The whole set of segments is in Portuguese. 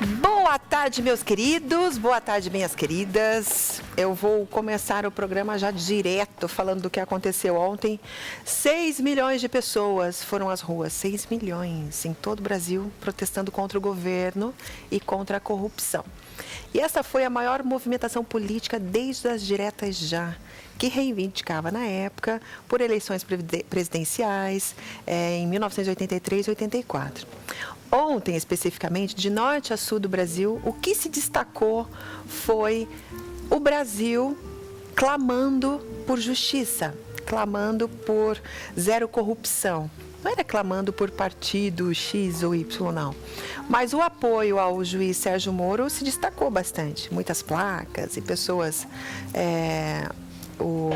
Boa tarde, meus queridos. Boa tarde, minhas queridas. Eu vou começar o programa já direto, falando do que aconteceu ontem. 6 milhões de pessoas foram às ruas, 6 milhões em todo o Brasil, protestando contra o governo e contra a corrupção. E essa foi a maior movimentação política desde as diretas já, que reivindicava na época por eleições presidenciais em 1983 e 84. Ontem, especificamente, de norte a sul do Brasil, o que se destacou foi o Brasil clamando por justiça, clamando por zero corrupção. Não era clamando por partido X ou Y, não. Mas o apoio ao juiz Sérgio Moro se destacou bastante. Muitas placas e pessoas o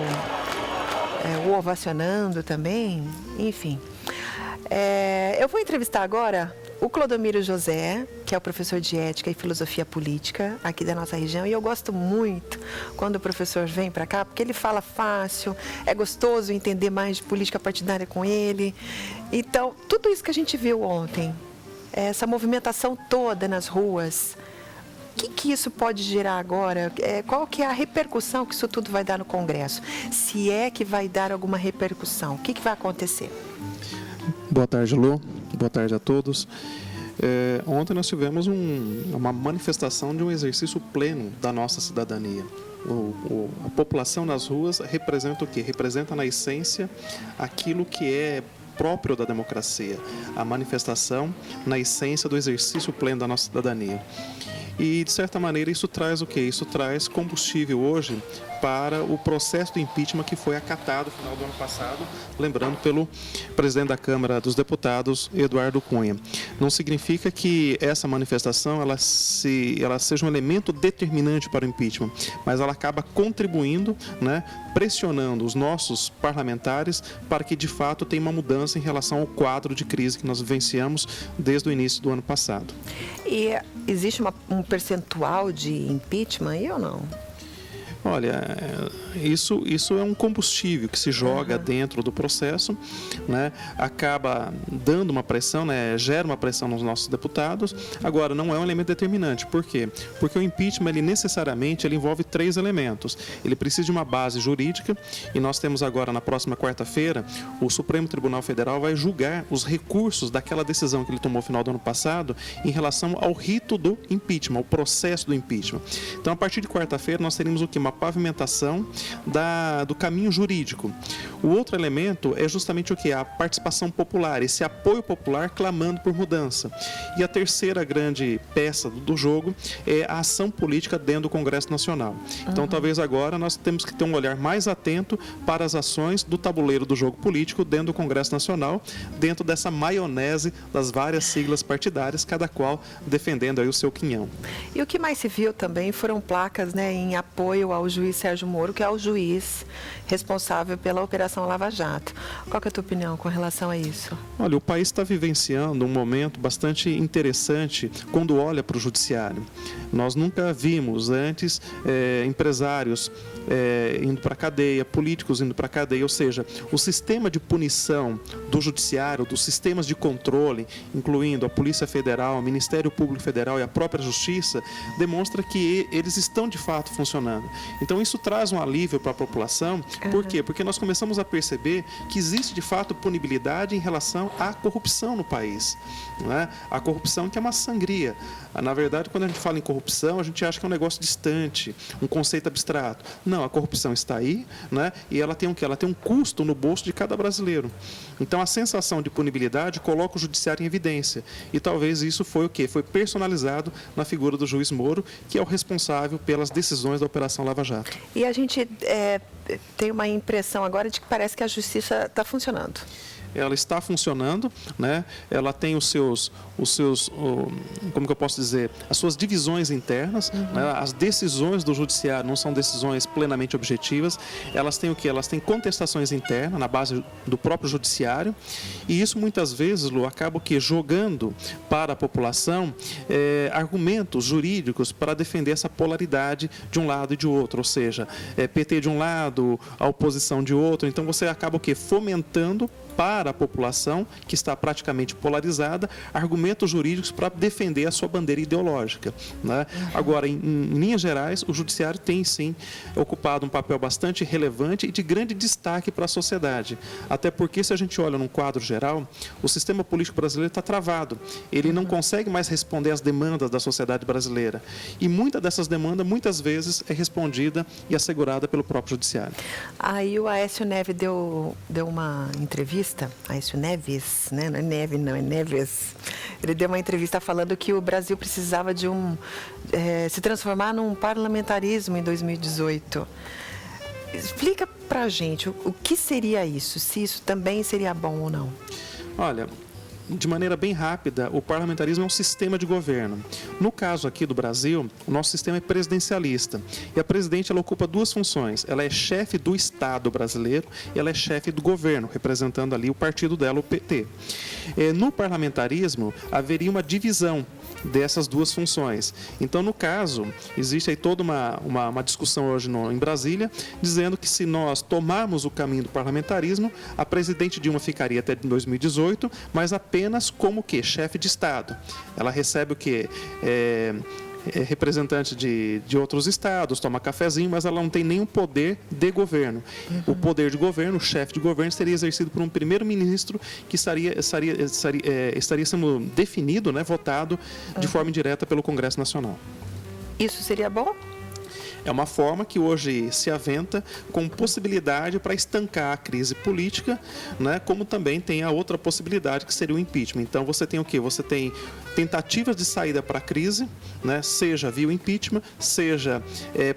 ovacionando também, enfim. Eu vou entrevistar agora o Clodomiro José, que é o professor de Ética e Filosofia Política aqui da nossa região. E eu gosto muito quando o professor vem para cá, porque ele fala fácil, é gostoso entender mais de política partidária com ele. Então, tudo isso que a gente viu ontem, essa movimentação toda nas ruas, o que isso pode gerar agora? Qual que é a repercussão que isso tudo vai dar no Congresso? Se é que vai dar alguma repercussão, o que vai acontecer? Boa tarde, Lu. Boa tarde a todos. Ontem nós tivemos uma manifestação de um exercício pleno da nossa cidadania. A população nas ruas representa o quê? Representa na essência aquilo que é próprio da democracia, a manifestação na essência do exercício pleno da nossa cidadania. E, de certa maneira, isso traz o quê? Isso traz combustível hoje para o processo do impeachment que foi acatado no final do ano passado, lembrando pelo presidente da Câmara dos Deputados, Eduardo Cunha. Não significa que essa manifestação ela seja um elemento determinante para o impeachment, mas ela acaba contribuindo, né, pressionando os nossos parlamentares para que, de fato, tenha uma mudança em relação ao quadro de crise que nós vivenciamos desde o início do ano passado. E existe um percentual de impeachment aí ou não? Olha, isso é um combustível que se joga dentro do processo, né? Acaba dando uma pressão, né? Gera uma pressão nos nossos deputados. Agora, não é um elemento determinante. Por quê? Porque o impeachment, necessariamente, envolve 3 elementos. Ele precisa de uma base jurídica e nós temos agora, na próxima quarta-feira, o Supremo Tribunal Federal vai julgar os recursos daquela decisão que ele tomou no final do ano passado em relação ao rito do impeachment, ao processo do impeachment. Então, a partir de quarta-feira, nós teremos o quê? Uma pavimentação do caminho jurídico. O outro elemento é justamente o que? A participação popular, esse apoio popular clamando por mudança. E a terceira grande peça do jogo é a ação política dentro do Congresso Nacional. Então, talvez agora nós temos que ter um olhar mais atento para as ações do tabuleiro do jogo político dentro do Congresso Nacional, dentro dessa maionese das várias siglas partidárias, cada qual defendendo aí o seu quinhão. E o que mais se viu também foram placas, né, em apoio ao juiz Sérgio Moro, que é o juiz responsável pela Operação Lava Jato. Qual que é a tua opinião com relação a isso? Olha, o país está vivenciando um momento bastante interessante quando olha para o judiciário. Nós nunca vimos antes empresários indo para a cadeia, políticos indo para a cadeia, ou seja, o sistema de punição do judiciário, dos sistemas de controle, incluindo a Polícia Federal, o Ministério Público Federal e a própria Justiça, demonstra que eles estão de fato funcionando. Então isso traz um alívio para a população. Por quê? Porque nós começamos a perceber que existe de fato punibilidade em relação à corrupção no país, não é? A corrupção que é uma sangria. Na verdade, quando a gente fala em corrupção, a gente acha que é um negócio distante, um conceito abstrato. Não, a corrupção está aí, né? E ela tem o quê? Ela tem um custo no bolso de cada brasileiro. Então, a sensação de punibilidade coloca o judiciário em evidência. E talvez isso foi o quê? Foi personalizado na figura do juiz Moro, que é o responsável pelas decisões da Operação Lava Jato. E a gente tem uma impressão agora de que parece que a justiça está funcionando. Ela está funcionando, né? Ela tem como que eu posso dizer, as suas divisões internas, né? As decisões do judiciário não são decisões plenamente objetivas, elas têm o quê? Elas têm contestações internas na base do próprio judiciário, e isso muitas vezes, Lu, acaba o quê? Jogando para a população argumentos jurídicos para defender essa polaridade de um lado e de outro, ou seja, PT de um lado, a oposição de outro. Então você acaba o quê? Fomentando para dar à população, que está praticamente polarizada, argumentos jurídicos para defender a sua bandeira ideológica, né? Agora, em linhas gerais, o judiciário tem sim ocupado um papel bastante relevante e de grande destaque para a sociedade. Até porque, se a gente olha num quadro geral, o sistema político brasileiro está travado. Ele não consegue mais responder às demandas da sociedade brasileira. E muita dessas demandas, muitas vezes, é respondida e assegurada pelo próprio judiciário. Aí o Aécio Neves deu uma entrevista, Aécio Neves, né? Não é Neves, não, é Neves. Ele deu uma entrevista falando que o Brasil precisava de se transformar num parlamentarismo em 2018. Explica pra gente o que seria isso, se isso também seria bom ou não. Olha, de maneira bem rápida, o parlamentarismo é um sistema de governo. No caso aqui do Brasil, o nosso sistema é presidencialista. E a presidente ela ocupa duas funções. Ela é chefe do Estado brasileiro e ela é chefe do governo, representando ali o partido dela, o PT. No parlamentarismo, haveria uma divisão dessas duas funções. Então, no caso, existe aí toda uma discussão hoje em Brasília, dizendo que se nós tomarmos o caminho do parlamentarismo, a presidente Dilma ficaria até 2018, mas apenas como o quê? Chefe de Estado. Ela recebe o quê? Representante de outros estados, toma cafezinho, mas ela não tem nenhum poder de governo. O poder de governo, o chefe de governo, seria exercido por um primeiro-ministro que estaria sendo definido, né, votado de forma indireta pelo Congresso Nacional. Isso seria bom? É uma forma que hoje se aventa com possibilidade para estancar a crise política, né? Como também tem a outra possibilidade que seria o impeachment. Então você tem o quê? Você tem tentativas de saída para a crise, né? Seja via o impeachment, seja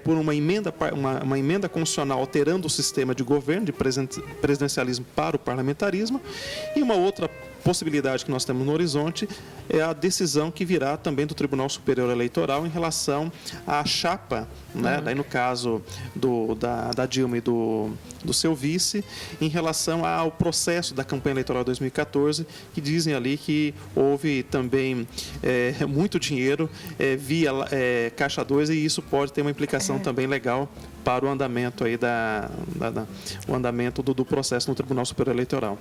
por uma emenda constitucional alterando o sistema de governo, de presidencialismo para o parlamentarismo, e uma outra possibilidade que nós temos no horizonte é a decisão que virá também do Tribunal Superior Eleitoral em relação à chapa, né? Daí no caso da Dilma e do seu vice, em relação ao processo da campanha eleitoral de 2014, que dizem ali que houve também muito dinheiro via Caixa 2 e isso pode ter uma implicação também legal para o andamento aí o andamento do processo no Tribunal Superior Eleitoral.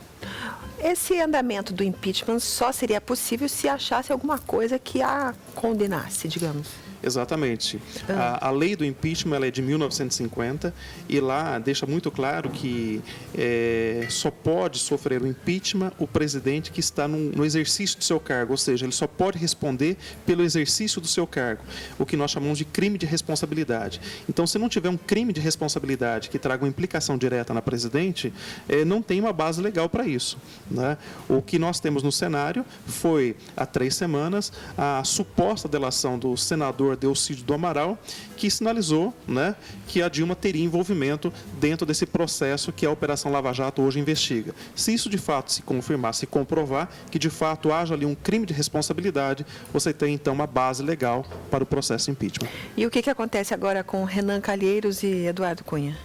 Esse andamento do impeachment só seria possível se achasse alguma coisa que a condenasse, digamos. Exatamente. A lei do impeachment ela é de 1950 e lá deixa muito claro que só pode sofrer o impeachment o presidente que está no exercício do seu cargo, ou seja, ele só pode responder pelo exercício do seu cargo, o que nós chamamos de crime de responsabilidade. Então, se não tiver um crime de responsabilidade que traga uma implicação direta na presidente, não tem uma base legal para isso, né? O que nós temos no cenário foi, há 3 semanas, a suposta delação do senador Delcídio do Amaral, que sinalizou, né, que a Dilma teria envolvimento dentro desse processo que a Operação Lava Jato hoje investiga. Se isso de fato se confirmar, se comprovar que de fato haja ali um crime de responsabilidade, você tem então uma base legal para o processo impeachment. E o que acontece agora com Renan Calheiros e Eduardo Cunha?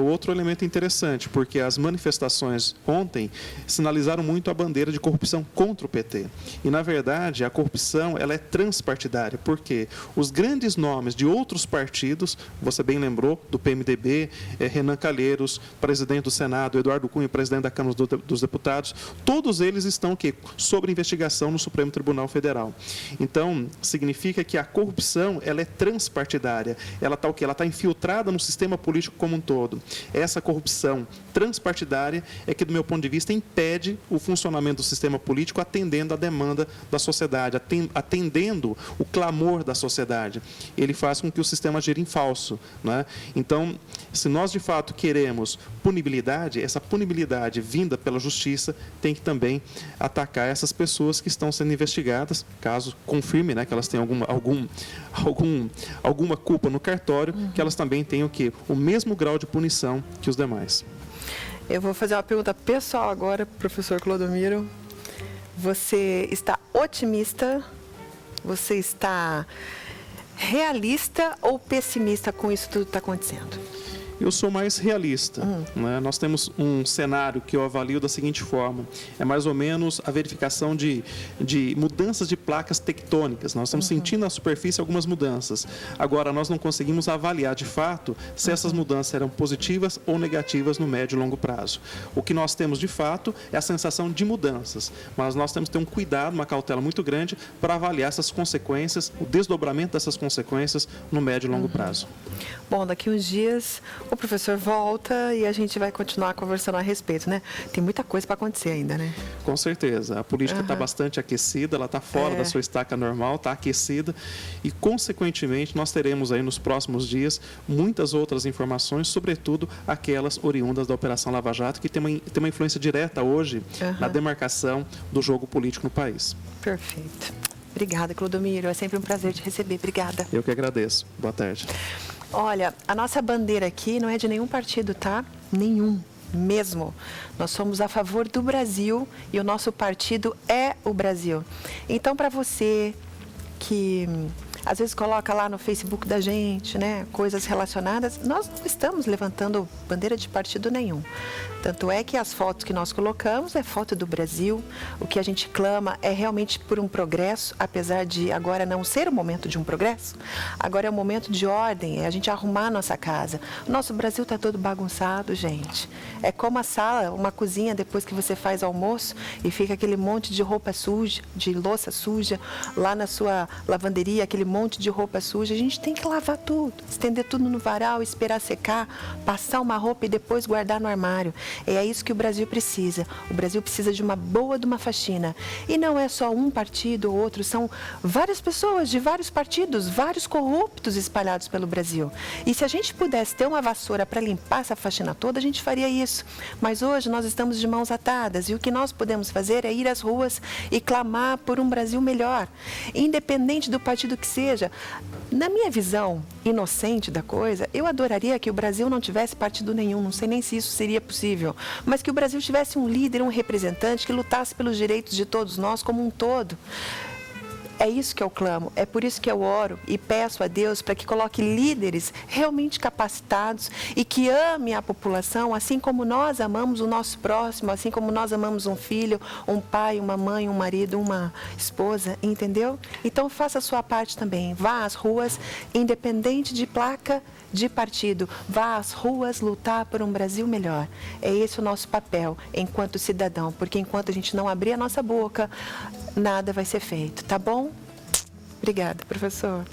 Outro elemento interessante, porque as manifestações ontem sinalizaram muito a bandeira de corrupção contra o PT. E, na verdade, a corrupção ela é transpartidária, porque os grandes nomes de outros partidos, você bem lembrou, do PMDB, Renan Calheiros, presidente do Senado, Eduardo Cunha, presidente da Câmara dos Deputados, todos eles estão sob investigação no Supremo Tribunal Federal. Então, significa que a corrupção ela é transpartidária, ela está infiltrada no sistema político como um todo. Essa corrupção transpartidária é que, do meu ponto de vista, impede o funcionamento do sistema político atendendo à demanda da sociedade, atendendo o clamor da sociedade. Ele faz com que o sistema gire em falso, né? Então, se nós de fato queremos punibilidade, essa punibilidade vinda pela justiça tem que também atacar essas pessoas que estão sendo investigadas, caso confirme, né, que elas têm alguma culpa no cartório, que elas também tenham o mesmo grau de punição que os demais. Eu vou fazer uma pergunta pessoal agora, professor Clodomiro. Você está otimista? Você está realista ou pessimista com isso tudo que está acontecendo? Eu sou mais realista. Né? Nós temos um cenário que eu avalio da seguinte forma: é mais ou menos a verificação de mudanças de placas tectônicas. Nós estamos sentindo na superfície algumas mudanças. Agora, nós não conseguimos avaliar de fato se essas mudanças serão positivas ou negativas no médio e longo prazo. O que nós temos de fato é a sensação de mudanças, mas nós temos que ter um cuidado, uma cautela muito grande para avaliar essas consequências, o desdobramento dessas consequências no médio e longo prazo. Bom, daqui uns dias o professor volta e a gente vai continuar conversando a respeito, né? Tem muita coisa para acontecer ainda, né? Com certeza. A política está bastante aquecida, ela está fora da sua estaca normal, está aquecida e, consequentemente, nós teremos aí nos próximos dias muitas outras informações, sobretudo aquelas oriundas da Operação Lava Jato, que tem uma influência direta hoje na demarcação do jogo político no país. Perfeito. Obrigada, Clodomiro. É sempre um prazer te receber. Obrigada. Eu que agradeço. Boa tarde. Olha, a nossa bandeira aqui não é de nenhum partido, tá? Nenhum. Mesmo. Nós somos a favor do Brasil e o nosso partido é o Brasil. Então, para você que às vezes coloca lá no Facebook da gente, né, coisas relacionadas, nós não estamos levantando bandeira de partido nenhum. Tanto é que as fotos que nós colocamos é foto do Brasil. O que a gente clama é realmente por um progresso, apesar de agora não ser o momento de um progresso. Agora é o momento de ordem, é a gente arrumar a nossa casa. O nosso Brasil está todo bagunçado, gente. É como a sala, uma cozinha, depois que você faz almoço e fica aquele monte de roupa suja, de louça suja, lá na sua lavanderia, aquele monte de roupa suja. A gente tem que lavar tudo, estender tudo no varal, esperar secar, passar uma roupa e depois guardar no armário. É isso que o Brasil precisa. O Brasil precisa de uma boa de uma faxina. E não é só um partido ou outro, são várias pessoas de vários partidos, vários corruptos espalhados pelo Brasil. E se a gente pudesse ter uma vassoura para limpar essa faxina toda, a gente faria isso. Mas hoje nós estamos de mãos atadas e o que nós podemos fazer é ir às ruas e clamar por um Brasil melhor. Independente do partido que seja. Na minha visão inocente da coisa, eu adoraria que o Brasil não tivesse partido nenhum, não sei nem se isso seria possível, mas que o Brasil tivesse um líder, um representante que lutasse pelos direitos de todos nós como um todo. É isso que eu clamo, é por isso que eu oro e peço a Deus para que coloque líderes realmente capacitados e que amem a população, assim como nós amamos o nosso próximo, assim como nós amamos um filho, um pai, uma mãe, um marido, uma esposa, entendeu? Então faça a sua parte também, vá às ruas, independente de placa, de partido, vá às ruas lutar por um Brasil melhor. É esse o nosso papel enquanto cidadão, porque enquanto a gente não abrir a nossa boca, nada vai ser feito, tá bom? Obrigada, professor.